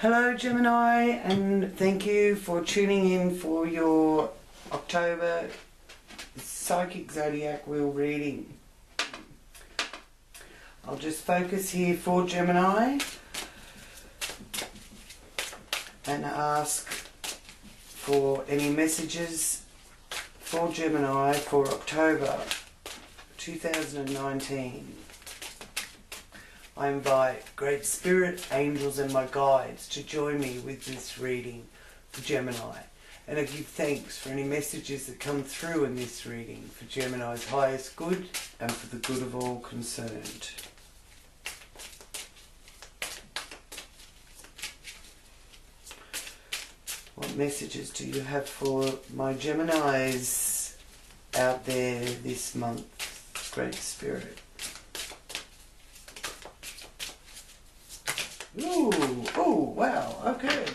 Hello Gemini, and thank you for tuning in for your October Psychic Zodiac wheel reading. I'll just focus here for Gemini and ask for any messages for Gemini for October 2019. I invite Great Spirit, angels and my guides to join me with this reading for Gemini. And I give thanks for any messages that come through in this reading for Gemini's highest good and for the good of all concerned. What messages do you have for my Geminis out there this month, Great Spirit? Ooh, oh, wow, okay.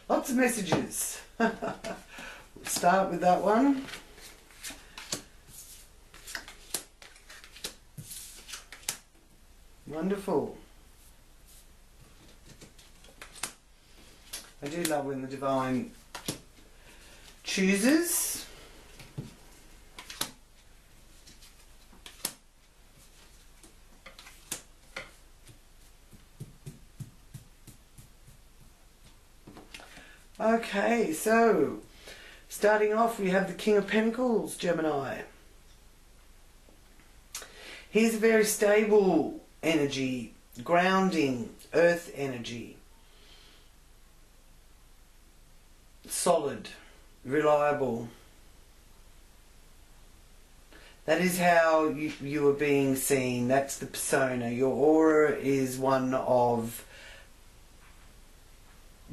Lots of messages. We'll start with that one. Wonderful. I do love when the divine chooses. Okay, so starting off we have the King of Pentacles, Gemini. He's a very stable energy, grounding, earth energy. Solid, reliable. That is how you are being seen. That's the persona. Your aura is one of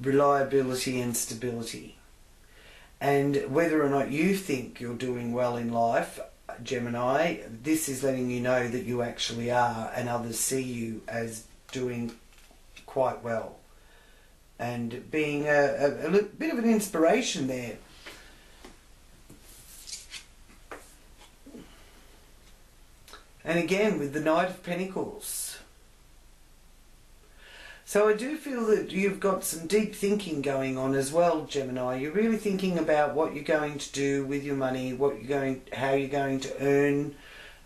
reliability and stability. And whether or not you think you're doing well in life, Gemini, this is letting you know that you actually are, and others see you as doing quite well and being a bit of an inspiration there. And again with the Knight of Pentacles. So I do feel that you've got some deep thinking going on as well, Gemini. You're really thinking about what you're going to do with your money, how you're going to earn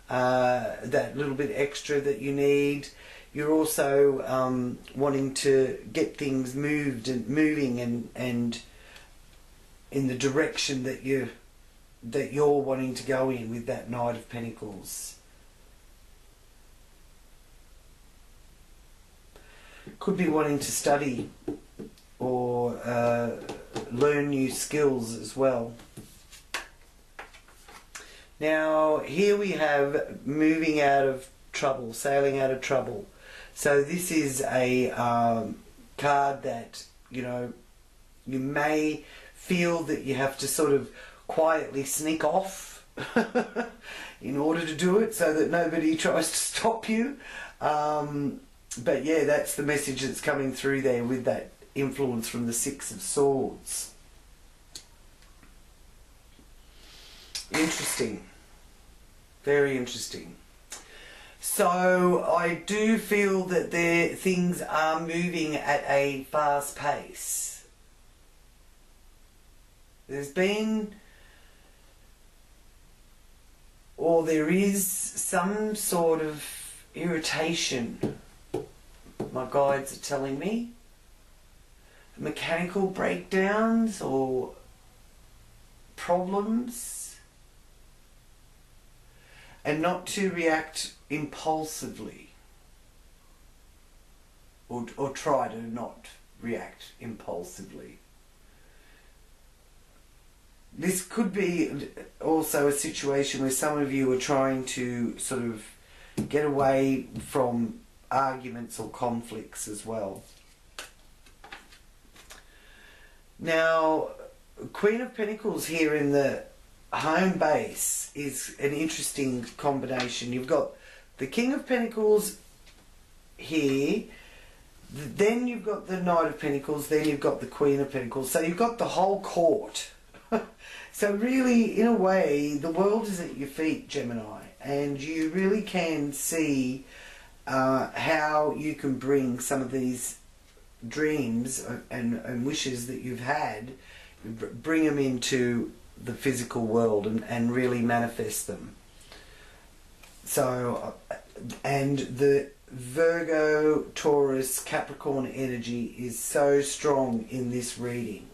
that little bit extra that you need. You're also wanting to get things moving and in the direction that you're wanting to go in with that Knight of Pentacles. Could be wanting to study or learn new skills as well. Now here we have moving out of trouble, sailing out of trouble. So this is a card that, you may feel that you have to sort of quietly sneak off in order to do it so that nobody tries to stop you. But yeah, that's the message that's coming through there with that influence from the Six of Swords. Interesting. Very interesting. So I do feel that things are moving at a fast pace. There's been, or there is some sort of irritation, my guides are telling me, mechanical breakdowns or problems, and not to react impulsively or try to not react impulsively. This could be also a situation where some of you are trying to sort of get away from arguments or conflicts as well. Now, Queen of Pentacles here in the home base is an interesting combination. You've got the King of Pentacles here, then you've got the Knight of Pentacles, then you've got the Queen of Pentacles. So you've got the whole court. So really, in a way, the world is at your feet, Gemini, and you really can see how you can bring some of these dreams and wishes that you've had, bring them into the physical world and really manifest them. So, and the Virgo, Taurus, Capricorn energy is so strong in this reading.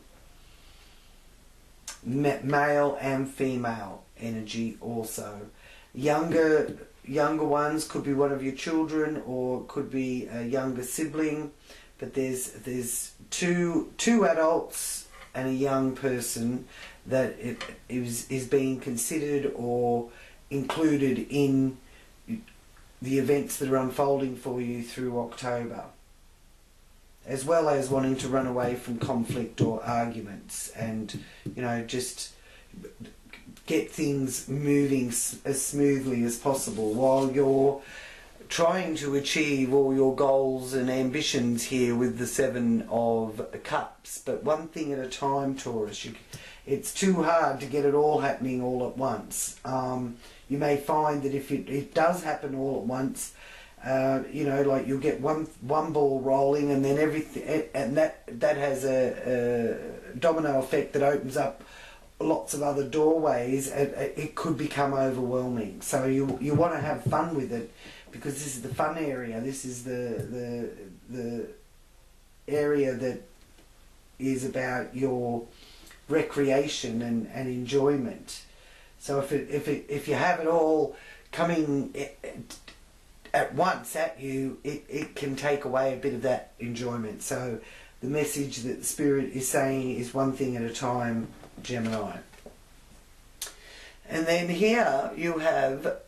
Male and female energy also. Younger ones could be one of your children, or could be a younger sibling, but there's two adults and a young person that is being considered or included in the events that are unfolding for you through October, as well as wanting to run away from conflict or arguments and, you know, just get things moving as smoothly as possible while you're trying to achieve all your goals and ambitions here with the Seven of Cups. But one thing at a time, Taurus. It's too hard to get it all happening all at once. You may find that if it does happen all at once, you know, like you'll get one ball rolling, and then everything, and that has a domino effect that opens up lots of other doorways. It could become overwhelming. So you want to have fun with it, because this is the fun area. This is the area that is about your recreation and enjoyment. So if you have it all coming at once at you, it can take away a bit of that enjoyment. So the message that the Spirit is saying is one thing at a time, Gemini. And then here you have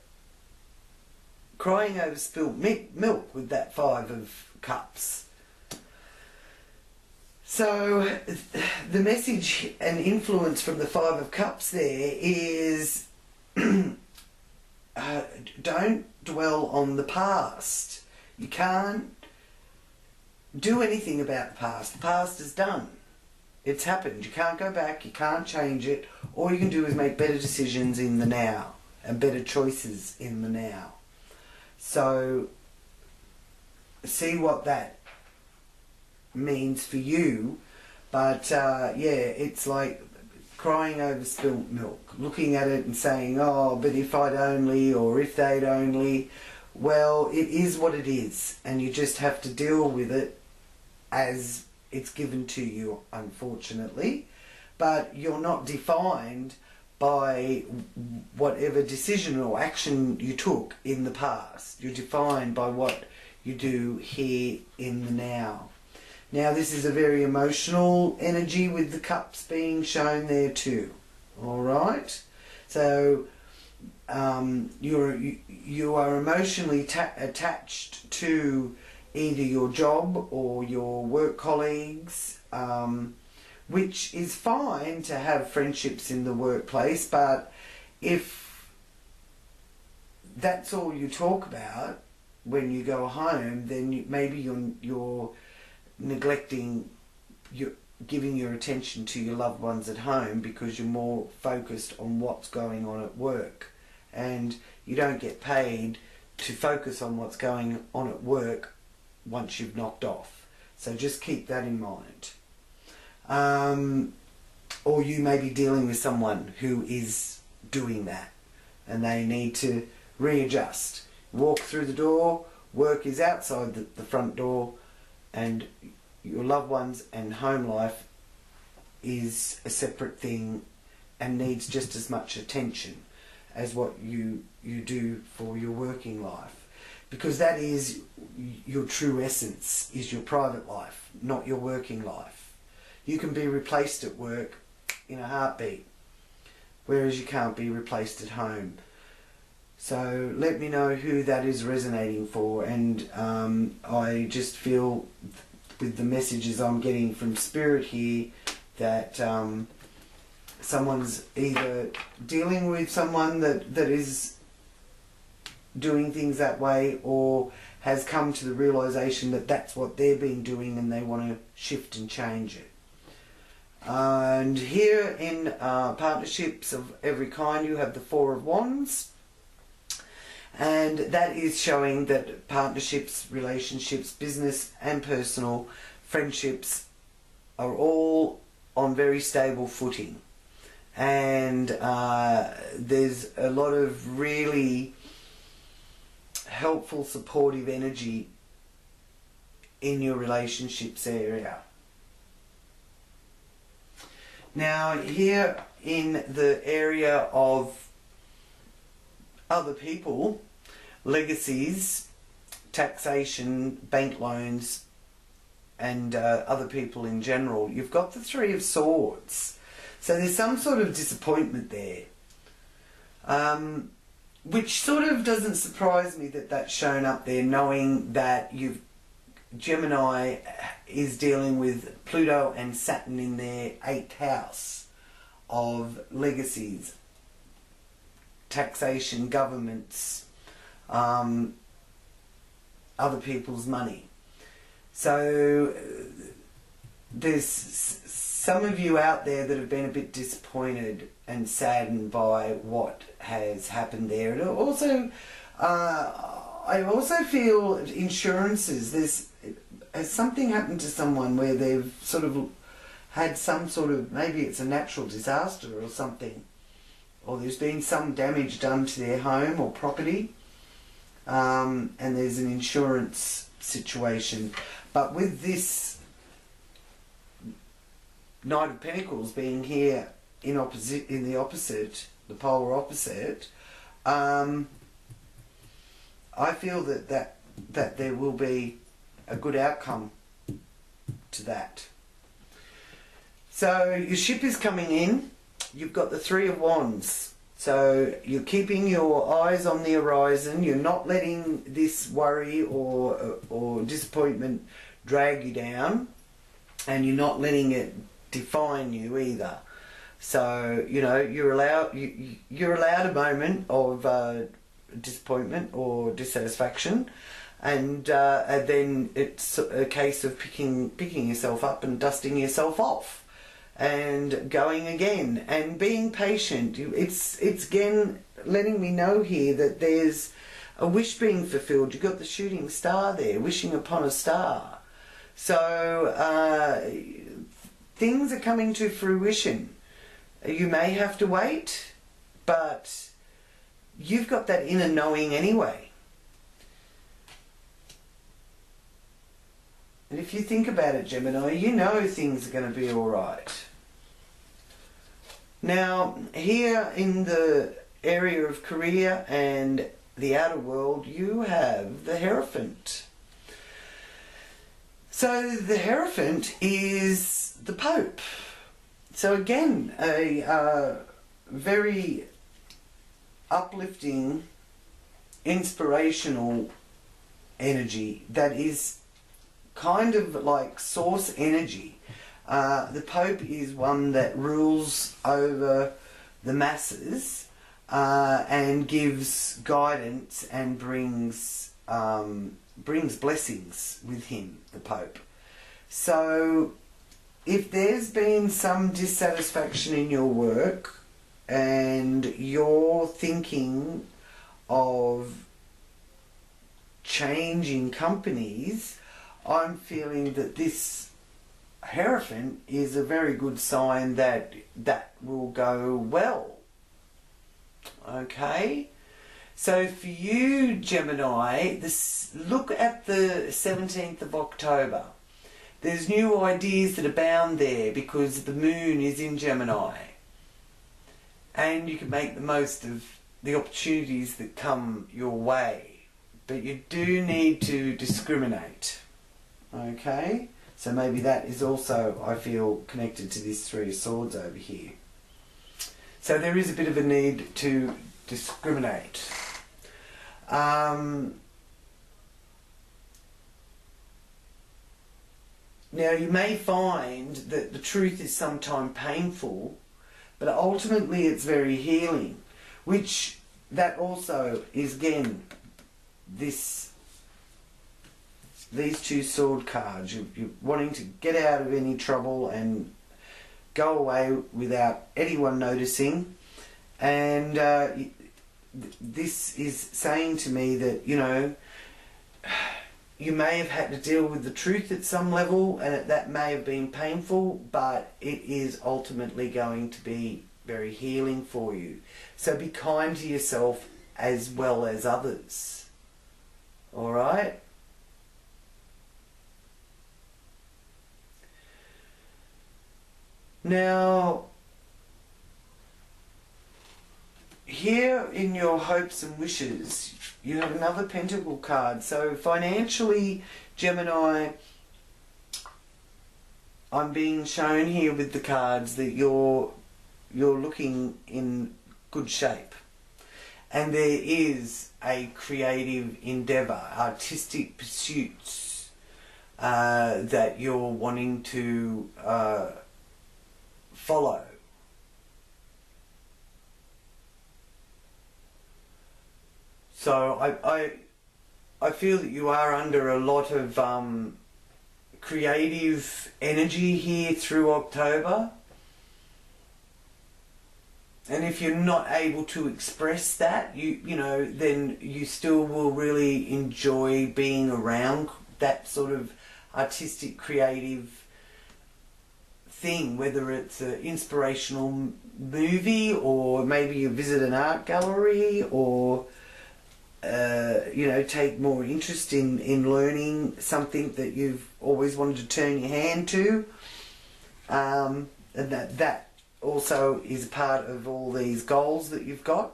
crying over spilt milk with that Five of Cups. So the message and influence from the Five of Cups there is don't dwell on the past. You can't do anything about the past. The past is done. It's happened. You can't go back. You can't change it. All you can do is make better decisions in the now and better choices in the now. So see what that means for you. But yeah, it's like crying over spilt milk, looking at it and saying, oh, but if I'd only, or if they'd only. Well, it is what it is, and you just have to deal with it as it's given to you, unfortunately. But you're not defined by whatever decision or action you took in the past. You're defined by what you do here in the now. Now, this is a very emotional energy with the cups being shown there too. All right? So you are emotionally attached to either your job or your work colleagues, which is fine to have friendships in the workplace, but if that's all you talk about when you go home, then maybe you're neglecting, giving your attention to your loved ones at home, because you're more focused on what's going on at work, and you don't get paid to focus on what's going on at work once you've knocked off. So just keep that in mind. Or you may be dealing with someone who is doing that and they need to readjust. Walk through the door, work is outside the front door, and your loved ones and home life is a separate thing and needs just as much attention as what you do for your working life. Because that is your true essence, is your private life, not your working life. You can be replaced at work in a heartbeat, whereas you can't be replaced at home. So let me know who that is resonating for, and I just feel with the messages I'm getting from Spirit here that someone's either dealing with someone that is doing things that way, or has come to the realization that that's what they've been doing and they want to shift and change it. And here in partnerships of every kind, you have the Four of Wands, and that is showing that partnerships, relationships, business and personal, friendships are all on very stable footing, and there's a lot of really helpful, supportive energy in your relationships area. Now, here in the area of other people, legacies, taxation, bank loans, and other people in general, you've got the Three of Swords. So there's some sort of disappointment there, which sort of doesn't surprise me that that's shown up there, knowing that Gemini is dealing with Pluto and Saturn in their 8th house of legacies, taxation, governments, other people's money. So there's some of you out there that have been a bit disappointed and saddened by what has happened there. And also, I also feel insurances. Has something happened to someone where they've sort of had some sort of, maybe it's a natural disaster or something, or there's been some damage done to their home or property, and there's an insurance situation. But with this Knight of Pentacles being here in the opposite, the polar opposite, I feel that there will be a good outcome to that. So your ship is coming in. You've got the Three of Wands. So you're keeping your eyes on the horizon. You're not letting this worry or disappointment drag you down, and you're not letting it define you either. So you're allowed a moment of disappointment or dissatisfaction, and then it's a case of picking yourself up and dusting yourself off and going again and being patient. It's again letting me know here that there's a wish being fulfilled. You've got the shooting star there, wishing upon a star. So things are coming to fruition. You may have to wait, but you've got that inner knowing anyway. And if you think about it, Gemini, you know things are going to be alright. Now, here in the area of career and the outer world, you have the Hierophant. So the Hierophant is the Pope. So again, a very uplifting, inspirational energy that is kind of like source energy. The Pope is one that rules over the masses and gives guidance and brings blessings with him, the Pope. So if there's been some dissatisfaction in your work and you're thinking of changing companies, I'm feeling that this Hierophant is a very good sign that that will go well. Okay? So for you, Gemini, look at the 17th of October. There's new ideas that abound there because the moon is in Gemini. And you can make the most of the opportunities that come your way. But you do need to discriminate. Okay? So maybe that is also, I feel, connected to this Three of Swords over here. So there is a bit of a need to discriminate. Now you may find that the truth is sometimes painful, but ultimately it's very healing, which that also is again these two sword cards. You're wanting to get out of any trouble and go away without anyone noticing, and this is saying to me that you may have had to deal with the truth at some level, and that may have been painful, but it is ultimately going to be very healing for you. So be kind to yourself as well as others. All right? Now, here in your hopes and wishes, you have another Pentacle card. So financially, Gemini, I'm being shown here with the cards that you're looking in good shape. And there is a creative endeavour, artistic pursuits that you're wanting to follow. So I feel that you are under a lot of creative energy here through October. And if you're not able to express that, you know, then you still will really enjoy being around that sort of artistic, creative thing, whether it's an inspirational movie, or maybe you visit an art gallery, or you know, take more interest in learning something that you've always wanted to turn your hand to, and that also is part of all these goals that you've got.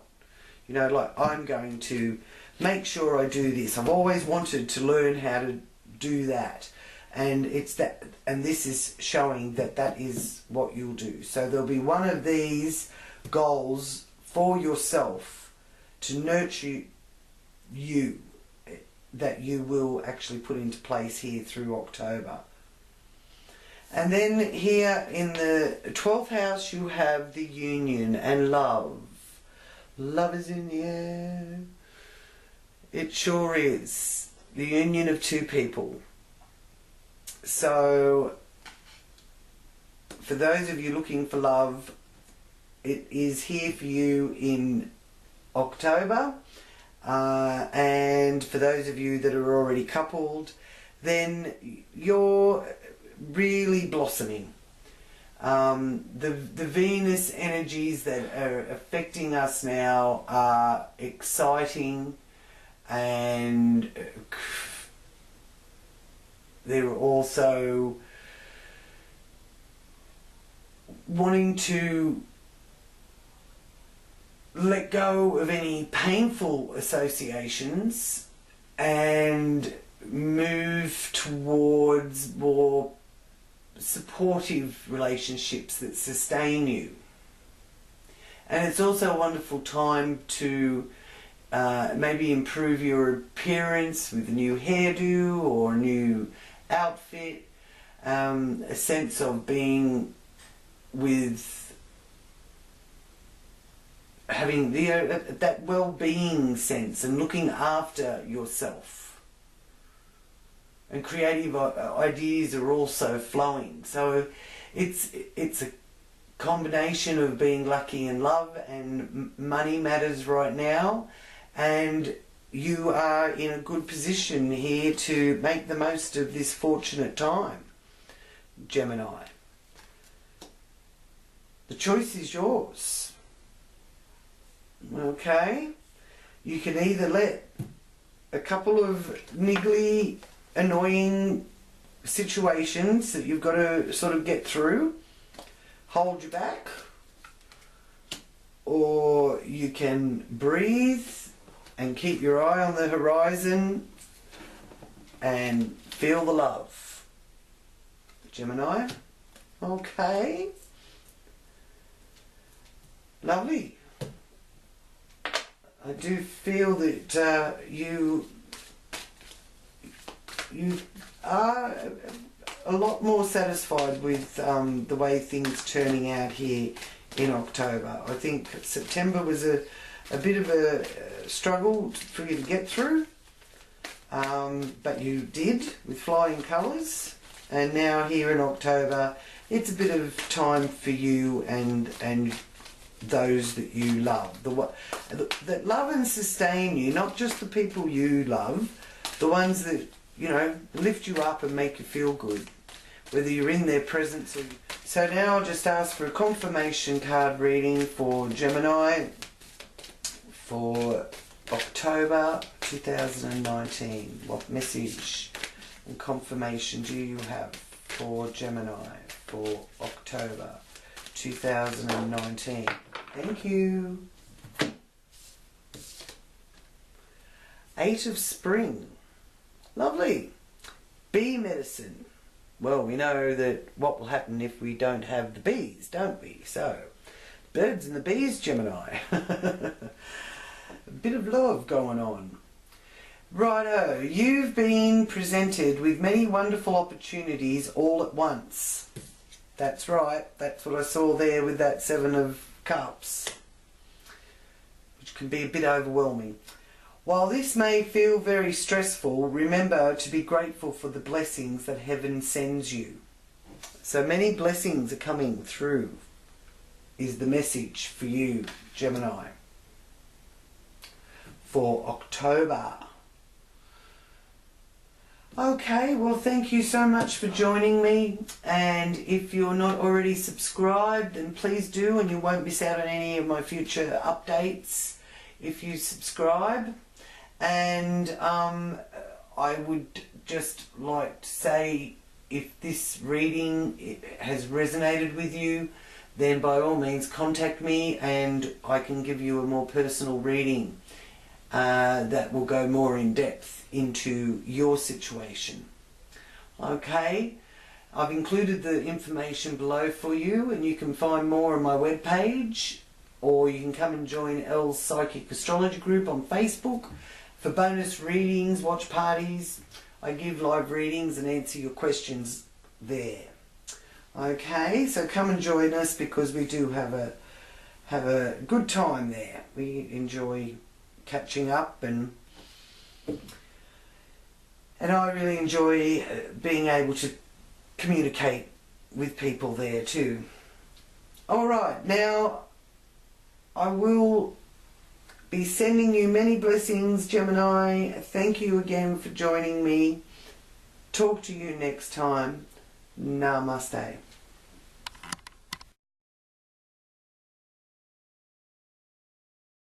You know, like, I'm going to make sure I do this. I've always wanted to learn how to do that, and it's that, and this is showing that that is what you'll do. So there'll be one of these goals for yourself to nurture you, that you will actually put into place here through October. And then here in the 12th house you have the union and love. Love is in the air. It sure is. The union of two people. So for those of you looking for love, it is here for you in October. And for those of you that are already coupled, then you're really blossoming. The Venus energies that are affecting us now are exciting, and they're also wanting to let go of any painful associations and move towards more supportive relationships that sustain you. And it's also a wonderful time to maybe improve your appearance with a new hairdo or a new outfit, a sense of being with having that well-being sense and looking after yourself. And creative ideas are also flowing. So it's a combination of being lucky in love, and money matters right now, and you are in a good position here to make the most of this fortunate time, Gemini. The choice is yours. Okay? You can either let a couple of niggly, annoying situations that you've got to sort of get through hold you back, or you can breathe and keep your eye on the horizon and feel the love, Gemini. Okay, lovely. I do feel that you are a lot more satisfied with the way things turning out here in October. I think September was a bit of a struggle for you to get through, but you did with flying colours, and now here in October it's a bit of time for you and those that you love, that love and sustain you, not just the people you love, the ones that you know, lift you up and make you feel good, whether you're in their presence or... So now I'll just ask for a confirmation card reading for Gemini for October 2019. What message and confirmation do you have for Gemini for October 2019? Thank you. Eight of Spring. Lovely. Bee medicine. Well, we know that what will happen if we don't have the bees, don't we? So, birds and the bees, Gemini. A bit of love going on. Righto, you've been presented with many wonderful opportunities all at once. That's right, that's what I saw there with that Seven of Cups, which can be a bit overwhelming. While this may feel very stressful, remember to be grateful for the blessings that heaven sends you. So many blessings are coming through, is the message for you, Gemini, for October. Okay, well, thank you so much for joining me, and if you're not already subscribed, then please do, and you won't miss out on any of my future updates if you subscribe. And I would just like to say, if this reading has resonated with you, then by all means contact me and I can give you a more personal reading that will go more in depth into your situation. Okay, I've included the information below for you, and you can find more on my webpage, or you can come and join Elle's Psychic Astrology group on Facebook for bonus readings, watch parties. I give live readings and answer your questions there. Okay, so come and join us, because we do have a good time there. We enjoy catching up, and I really enjoy being able to communicate with people there too. Alright, now I will be sending you many blessings, Gemini. Thank you again for joining me. Talk to you next time. Namaste.